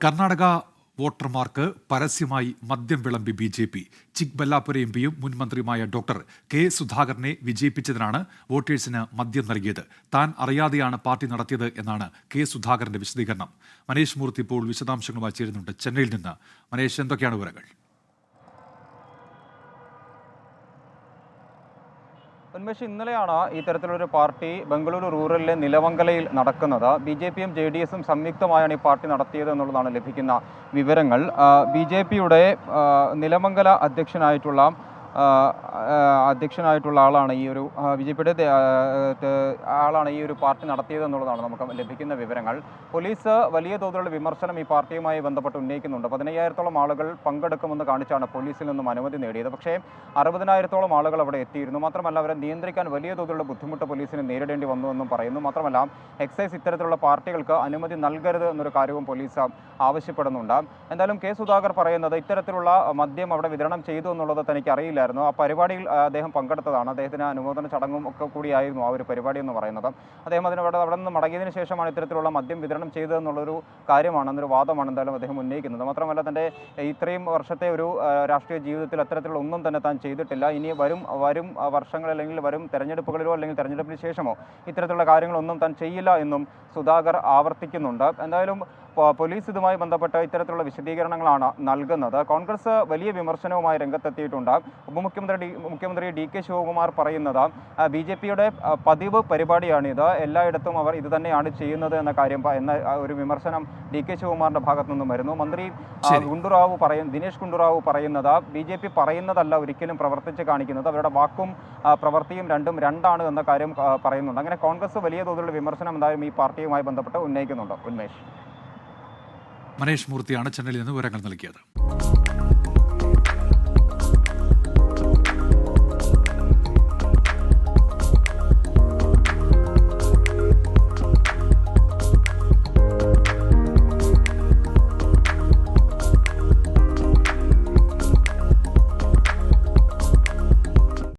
കർണാടക വോട്ടർമാർക്ക് പരസ്യമായി മദ്യം വിളമ്പി BJP. ചിക്ബല്ലാപുര എംപിയും മുൻ മന്ത്രിയുമായ ഡോക്ടർ കെ സുധാകരനെ വിജയിപ്പിച്ചതിനാണ് വോട്ടേഴ്സിന് മദ്യം നൽകിയത്. താൻ അറിയാതെയാണ് പാർട്ടി നടത്തിയത് എന്നാണ് കെ സുധാകരന്റെ വിശദീകരണം. മനേഷ് മൂർത്തി ഇപ്പോൾ വിശദാംശങ്ങളുമായി ചേരുന്നുണ്ട് ചെന്നൈയിൽ നിന്ന്. മനേഷ്, എന്തൊക്കെയാണ് വിവരങ്ങൾ? ഉന്മേഷ്, ഇന്നലെയാണ് ഇത്തരത്തിലൊരു പാർട്ടി ബംഗളൂരു റൂറലിലെ നിലവങ്കലയിൽ നടക്കുന്നത്. BJPയും JDSും സംയുക്തമായാണ് ഈ പാർട്ടി നടത്തിയത് എന്നുള്ളതാണ് ലഭിക്കുന്ന വിവരങ്ങൾ. BJPയുടെ നിലമംഗല അധ്യക്ഷനായിട്ടുള്ള ആളാണ് ഈ ഒരു BJPയുടെ ആളാണ് ഈ ഒരു പാർട്ടി നടത്തിയത് എന്നുള്ളതാണ് നമുക്ക് ലഭിക്കുന്ന വിവരങ്ങൾ. പോലീസ് വലിയ തോതിലുള്ള വിമർശനം ഈ പാർട്ടിയുമായി ബന്ധപ്പെട്ട് ഉന്നയിക്കുന്നുണ്ട്. 15,000-ഓളം ആളുകൾ പങ്കെടുക്കുമെന്ന് കാണിച്ചാണ് പോലീസിൽ നിന്നും അനുമതി നേടിയത്. പക്ഷേ 60,000-ഓളം ആളുകൾ അവിടെ എത്തിയിരുന്നു. മാത്രമല്ല, അവരെ നിയന്ത്രിക്കാൻ വലിയ തോതിലുള്ള ബുദ്ധിമുട്ട് പോലീസിന് നേരിടേണ്ടി വന്നുവെന്നും പറയുന്നു. മാത്രമല്ല, എക്സൈസ് ഇത്തരത്തിലുള്ള പാർട്ടികൾക്ക് അനുമതി നൽകരുത് എന്നൊരു കാര്യവും പോലീസ് ആവശ്യപ്പെടുന്നുണ്ട്. എന്തായാലും കെ സുധാകർ പറയുന്നത് ഇത്തരത്തിലുള്ള മദ്യം അവിടെ വിതരണം ചെയ്തു എന്നുള്ളത് തനിക്ക് അറിയില്ലായിരുന്നു. ആ പരിപാടിയിൽ അദ്ദേഹം പങ്കെടുത്തതാണ്. അദ്ദേഹത്തിന് അനുമോദന ചടങ്ങും ഒക്കെ കൂടിയായിരുന്നു ആ ഒരു പരിപാടി എന്ന് പറയുന്നത്. അദ്ദേഹം അവിടെ നിന്ന് മടങ്ങിയതിനു ശേഷമാണ് ഇത്തരത്തിലുള്ള മദ്യം വിതരണം ചെയ്തതെന്നുള്ളൊരു കാര്യമാണ്, എന്നൊരു വാദമാണ് എന്തായാലും അദ്ദേഹം ഉന്നയിക്കുന്നത്. മാത്രമല്ല, തൻ്റെ ഇത്രയും വർഷത്തെ ഒരു രാഷ്ട്രീയ ജീവിതത്തിൽ അത്തരത്തിലുള്ള ഒന്നും തന്നെ താൻ ചെയ്തിട്ടില്ല. ഇനി വരും വർഷങ്ങൾ അല്ലെങ്കിൽ വരും തെരഞ്ഞെടുപ്പുകളിലോ അല്ലെങ്കിൽ തെരഞ്ഞെടുപ്പിന് ശേഷമോ ഇത്തരത്തിലുള്ള കാര്യങ്ങളൊന്നും താൻ ചെയ്യില്ല എന്നും സുധാകർ ആവർത്തിക്കുന്നുണ്ട്. എന്തായാലും പോലീസ് ഇതുമായി ബന്ധപ്പെട്ട് ഇത്തരത്തിലുള്ള വിശദീകരണങ്ങളാണ് നൽകുന്നത്. കോൺഗ്രസ് വലിയ വിമർശനവുമായി രംഗത്തെത്തിയിട്ടുണ്ട്. മുഖ്യമന്ത്രി DK ശിവകുമാർ പറയുന്നത് BJPയുടെ പതിവ് പരിപാടിയാണിത്, എല്ലായിടത്തും അവർ ഇത് തന്നെയാണ് ചെയ്യുന്നത് എന്ന ഒരു വിമർശനം DK ശിവകുമാറിന്റെ ഭാഗത്തു നിന്നും വരുന്നു. മന്ത്രി ദിനേശ് ഗുണ്ടുറാവു പറയുന്നത് BJP പറയുന്നതല്ല ഒരിക്കലും പ്രവർത്തിച്ച് കാണിക്കുന്നത്, അവരുടെ വാക്കും പ്രവൃത്തിയും രണ്ടാണ് എന്ന കാര്യം പറയുന്നുണ്ട്. അങ്ങനെ കോൺഗ്രസ് വലിയ തോതിലുള്ള വിമർശനം എന്തായാലും ഈ പാർട്ടിയുമായി ബന്ധപ്പെട്ട് ഉന്നയിക്കുന്നുണ്ട്. ഉന്മേഷ്. മനേഷ് മൂർത്തിയാണ് ചെന്നൈയിൽ നിന്ന് വിവരങ്ങൾ നൽകിയത്.